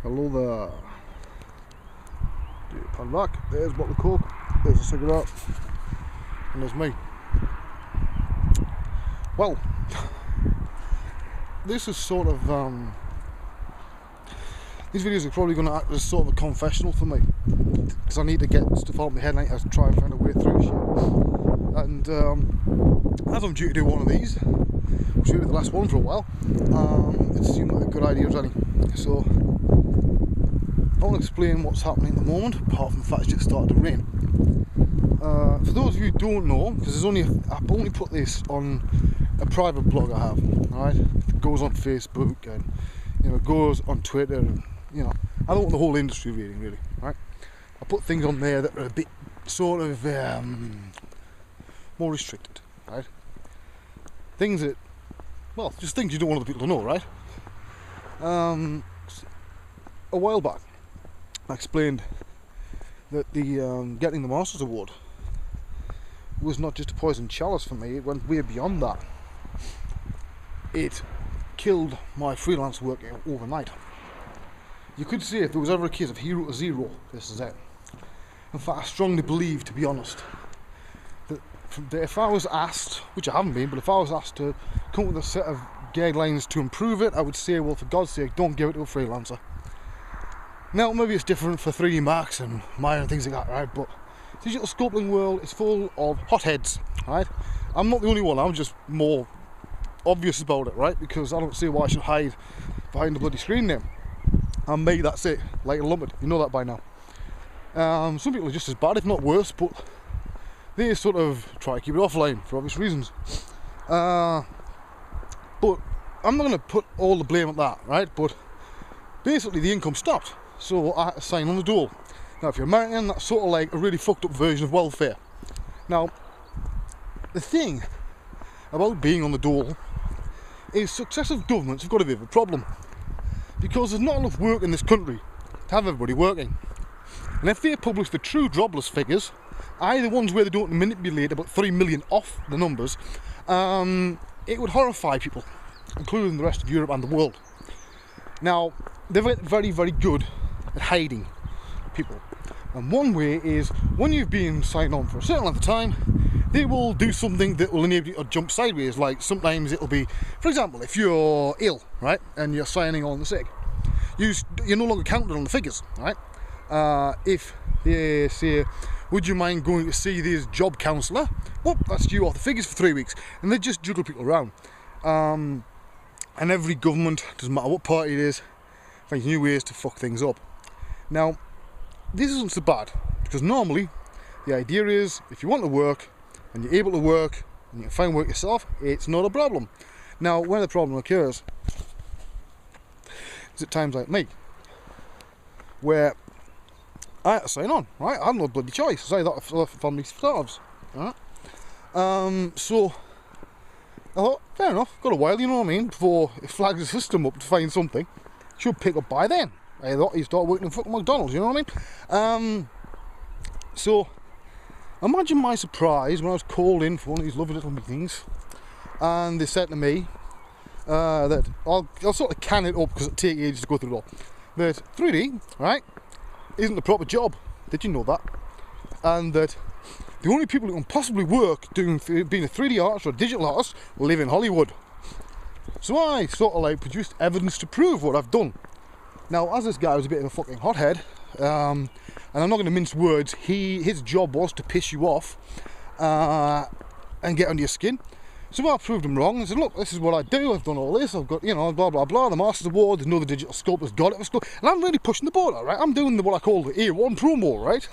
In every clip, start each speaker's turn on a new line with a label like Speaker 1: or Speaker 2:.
Speaker 1: Hello there. Do you pan back? There's a bottle of Coke, there's a cigarette, and there's me. Well, this is sort of these videos are probably going to act as sort of a confessional for me, because I need to get stuff out of my head and I try and find a way through shit. And as I'm due to do one of these, which will be the last one for a while, it seemed like a good idea as any. So I want to explain what's happening at the moment, apart from the fact it's just started to rain. For those of you who don't know, because I've only put this on a private blog I have, right? It goes on Facebook and it goes on Twitter, and I don't want the whole industry reading, really, right? I put things on there that are a bit sort of more restricted, right? Things that, well, just things you don't want other people to know, right? A while back, I explained that the getting the Masters Award was not just a poisoned chalice for me. It went way beyond that. It killed my freelance work overnight. You could say if there was ever a case of hero to zero, this is it. In fact, I strongly believe, to be honest, that if I was asked, which I haven't been, but if I was asked to come up with a set of guidelines to improve it, I would say, well, for God's sake, don't give it to a freelancer. Now, maybe it's different for 3D Max and Maya and things like that, right? But the digital sculpting world is full of hotheads, right? I'm not the only one, I'm just more obvious about it, right? Because I don't see why I should hide behind the bloody screen name. I'm me, that's it, like a lumpet, you know that by now. Some people are just as bad, if not worse, but they sort of try to keep it offline for obvious reasons. But I'm not going to put all the blame at that, right? But basically the income stopped, so I had to sign on the dole. Now if you're American, that's sort of like a really fucked up version of welfare. Now, the thing about being on the dole is successive governments have got a bit of a problem, because there's not enough work in this country to have everybody working. And if they publish the true jobless figures, i.e. the ones where they don't manipulate about 3 million off the numbers, it would horrify people, including the rest of Europe and the world. Now, they're very, very good at hiding people. And one way is, when you've been signed on for a certain length of time, they will do something that will enable you to jump sideways. Like sometimes it'll be, for example, if you're ill, right, and you're signing on the sick, you're no longer counted on the figures, right? If they say, would you mind going to see this job counsellor? Well, that's due off the figures for 3 weeks, and they just juggle people around. And every government, doesn't matter what party it is, finds new ways to fuck things up. Now, this isn't so bad, because normally the idea is, if you want to work and you're able to work and you can find work yourself, it's not a problem. Now, when the problem occurs is at times like me, where I had to sign on, right? I had no bloody choice. I thought for family starves, right? So I thought, fair enough, got a while, you know what I mean, before it flags the system up to find something. Should pick up by then. I thought you start working in fucking McDonald's, you know what I mean? So imagine my surprise when I was called in for one of these lovely little meetings, and they said to me that I'll sort of can it up because it'll take ages to go through it all. That 3D, right, isn't the proper job. Did you know that? And that the only people who can possibly work being a 3D artist or a digital artist live in Hollywood. So I sort of like produced evidence to prove what I've done. Now, as this guy was a bit of a fucking hothead, and I'm not going to mince words, his job was to piss you off and get under your skin. So I proved him wrong and said, look, this is what I do, I've done all this, I've got, blah, blah, blah, the Masters Award, there's no other digital sculptor's got it, and I'm really pushing the boat out, right? I'm doing what I call the A1 promo, right?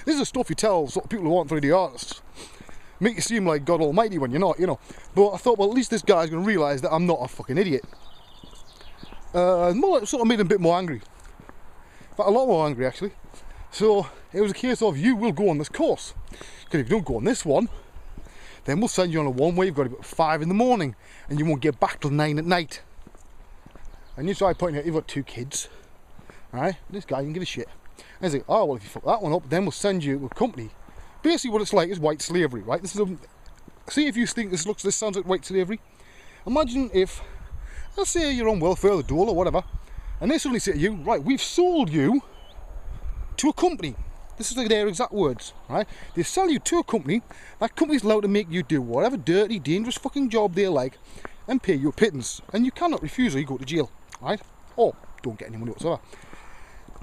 Speaker 1: This is the stuff you tell sort of people who aren't 3D artists. Make you seem like God Almighty when you're not, But I thought, well, at least this guy's going to realise that I'm not a fucking idiot. More sort of made him a bit more angry. In fact, a lot more angry, actually. So it was a case of, you will go on this course. Because if you don't go on this one, then we'll send you on a one where you've got to be at 5 in the morning and you won't get back till 9 at night. And you start pointing out, you've got 2 kids, right? This guy can give a shit. And he's like, oh, well, if you fuck that one up, then we'll send you to a company. Basically what it's like is white slavery, right? This is see if you think this sounds like white slavery. Imagine if, let's say you're on welfare, the dole or whatever, And they suddenly say to you, right, we've sold you to a company. This is like their exact words, right? They sell you to a company. That company's allowed to make you do whatever dirty, dangerous fucking job they like and pay you a pittance. And you cannot refuse or you go to jail, right? Or don't get any money whatsoever.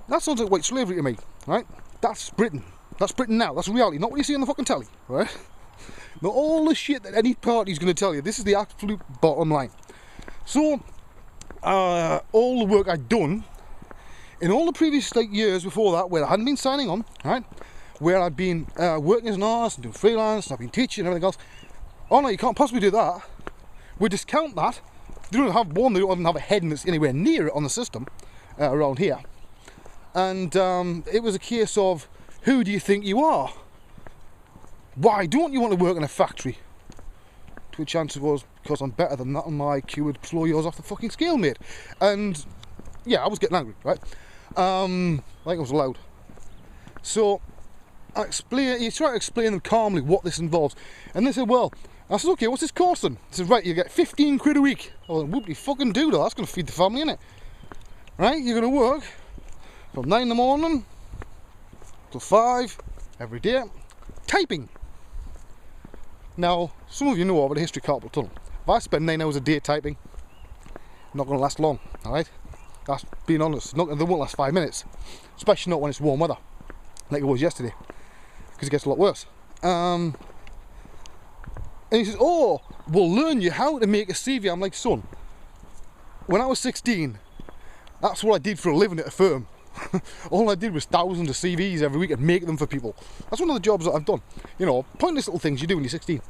Speaker 1: That sounds like white slavery to me, right? That's Britain. That's Britain now. That's reality, not what you see on the fucking telly, right? Not all the shit that any party's going to tell you. This is the absolute bottom line. So, all the work I'd done in all the previous years before that, where I hadn't been signing on, right, where I'd been working as an artist and doing freelance, and I've been teaching and everything else. Oh no, you can't possibly do that. We discount that. They don't have one. They don't even have a heading that's anywhere near it on the system around here. And it was a case of, who do you think you are? Why don't you want to work in a factory? To which answer was, because I'm better than that, and my IQ would blow yours off the fucking scale, mate. And yeah, I was getting angry, right? Like I was allowed. So you try to explain them calmly what this involves, and they said, well, I said, okay, what's this costing? He said, right, you get 15 quid a week. I went, whoop, you fucking do that. That's going to feed the family, innit? Right, you're going to work from 9 in the morning till 5 every day, typing. Now, some of you know about the history of carpal tunnel. If I spend 9 hours a day typing, not going to last long, alright? That's being honest. They won't last 5 minutes, especially not when it's warm weather, like it was yesterday, because it gets a lot worse. And he says, oh, we'll learn you how to make a CV. I'm like, son, when I was 16, that's what I did for a living at a firm. All I did was thousands of CVs every week and make them for people. That's one of the jobs that I've done. You know, pointless little things you do when you're 16.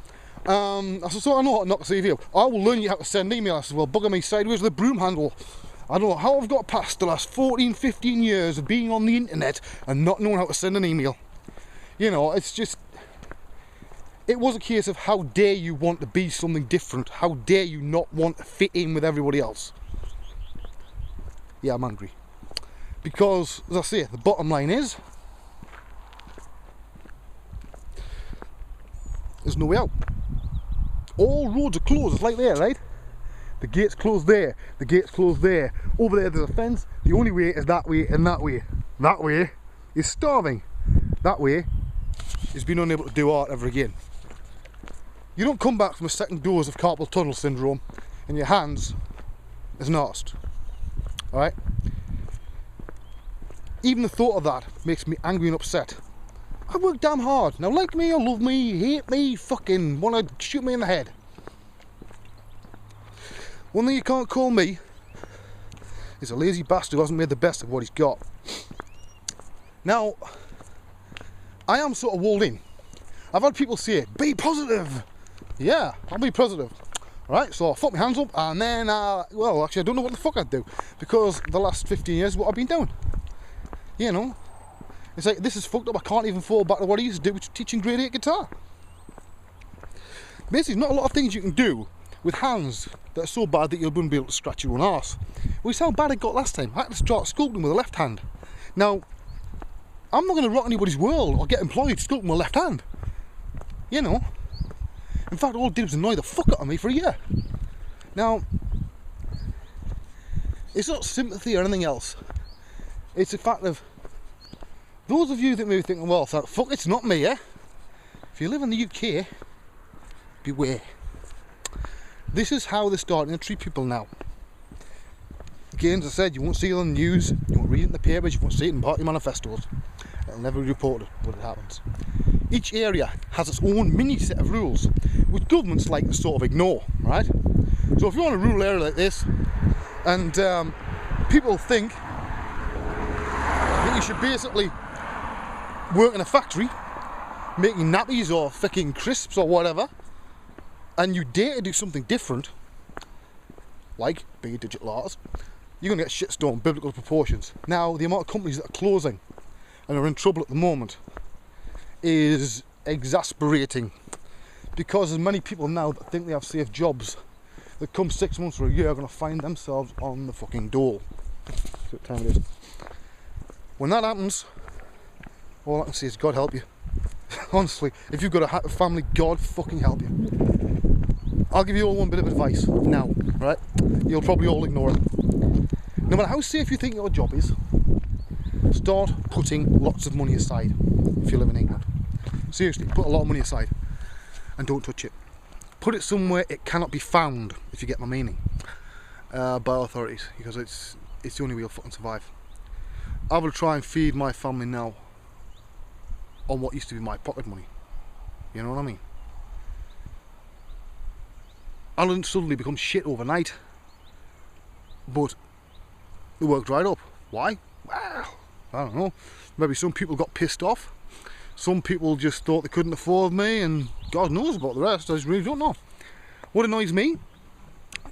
Speaker 1: I said, so I know how to knock a CV up. I will learn you how to send email. I said, well, bugger me sideways with a broom handle. I don't know how I've got past the last 14, 15 years of being on the internet and not knowing how to send an email. You know, it's just... It was a case of how dare you want to be something different? How dare you not want to fit in with everybody else? Yeah, I'm angry. Because, as I say, the bottom line is, there's no way out. All roads are closed. It's like there, right? The gate's closed there. The gate's closed there. Over there, there's a fence. The only way is that way and that way. That way is starving. That way is being unable to do art ever again. You don't come back from a second dose of carpal tunnel syndrome and your hands is an artist. Alright? Even the thought of that makes me angry and upset. I work damn hard. Now, like me or love me, hate me, fucking want to shoot me in the head. One thing you can't call me is a lazy bastard who hasn't made the best of what he's got. Now, I am sort of walled in. I've had people say, be positive. Yeah, I'll be positive. Right, so I fuck my hands up and then, well, actually I don't know what the fuck I'd do, because the last 15 years what I've been doing. You know, it's like, this is fucked up, I can't even fall back to what I used to do, which was teaching grade 8 guitar. Basically, there's not a lot of things you can do with hands that are so bad that you wouldn't be able to scratch your own arse. Well, you see how bad I got last time? I had to start sculpting with a left hand. Now, I'm not going to rock anybody's world or get employed sculpting with a left hand. You know. In fact, all it did was annoy the fuck out of me for a year. Now, it's not sympathy or anything else. It's a fact of, those of you that may be thinking, well, fuck, it's not me, eh? If you live in the UK, beware. This is how they're starting to treat people now. Again, as I said, you won't see it on the news, you won't read it in the papers, you won't see it in party manifestos. It'll never be reported, but it happens. Each area has its own mini set of rules, which governments like to sort of ignore, right? So if you're on a rural area like this, and people think that you should basically work in a factory, making nappies or fucking crisps or whatever, and you dare to do something different, like be a digital artist, you're going to get shitstorm biblical proportions. Now, the amount of companies that are closing and are in trouble at the moment is exasperating, because there's many people now that think they have safe jobs that come 6 months or a year are going to find themselves on the fucking dole. That's what time it is. When that happens, all I can say is God help you. Honestly, if you've got a family, God fucking help you. I'll give you all one bit of advice now, right? You'll probably all ignore it. No matter how safe you think your job is, start putting lots of money aside if you live in England. Seriously, put a lot of money aside and don't touch it. Put it somewhere it cannot be found, if you get my meaning, by authorities, because it's the only way you'll fucking survive. I will try and feed my family now on what used to be my pocket money. You know what I mean? I didn't suddenly become shit overnight, but the work dried up. Why? Well, I don't know. Maybe some people got pissed off. Some people just thought they couldn't afford me, and God knows about the rest. I just really don't know. What annoys me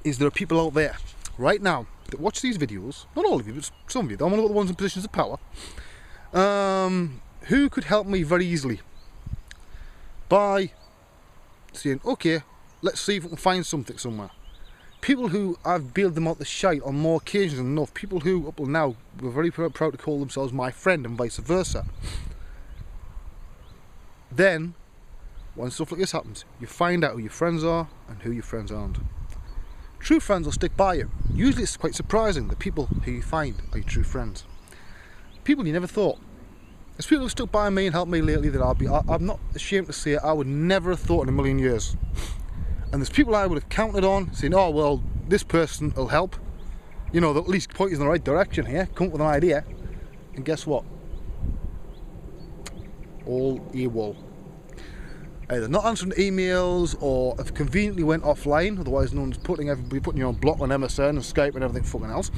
Speaker 1: is there are people out there right now that watch these videos, not all of you, but some of you, I'm one of the ones in positions of power, who could help me very easily by saying, okay, let's see if we can find something somewhere. People who I've bailed them out the shite on more occasions than enough, people who up till now were very proud to call themselves my friend and vice versa. Then, when stuff like this happens, you find out who your friends are and who your friends aren't. True friends will stick by you. Usually it's quite surprising, the people who you find are your true friends. People you never thought. There's people who stuck by me and helped me lately that I'm not ashamed to say I would never have thought in a million years. And there's people I would have counted on, saying, oh well, this person will help. You know, they'll at least point you in the right direction here, come up with an idea. And guess what? All AWOL. Either not answering emails, or have conveniently went offline, otherwise known as putting you on block on MSN and Skype and everything fucking else.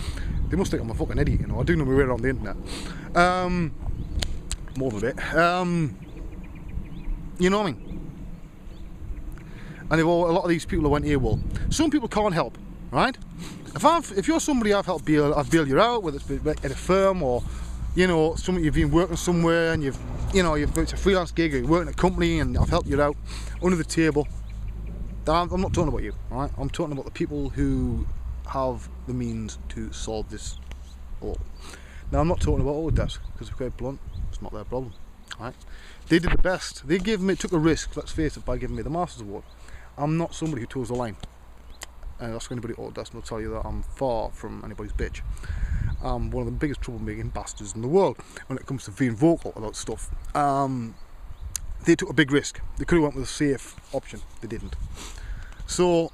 Speaker 1: They must think I'm a fucking idiot, you know. I do know my way around the internet. More than a bit. You know what I mean? And a lot of these people who went AWOL. Some people can't help, right? If you're somebody I've helped I've bailed you out, whether it's been at a firm or, you know, you've been working somewhere and it's a freelance gig, or you're working at a company and I've helped you out under the table. I'm not talking about you, right? I'm talking about the people who have the means to solve this all. Now I'm not talking about Autodesk, because to be quite blunt, it's not their problem, right? They did the best. They took a risk, let's face it, by giving me the Masters Award. I'm not somebody who toes the line. And ask anybody at Autodesk and they'll tell you that I'm far from anybody's bitch. I'm one of the biggest troublemaking bastards in the world when it comes to being vocal about stuff. They took a big risk. They could have went with a safe option. They didn't. So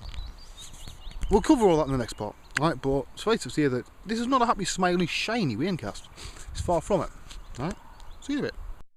Speaker 1: we'll cover all that in the next part, right? But suffice to say that this is not a happy, smiley, shiny Waynecast. It's far from it. Right? See you in a bit.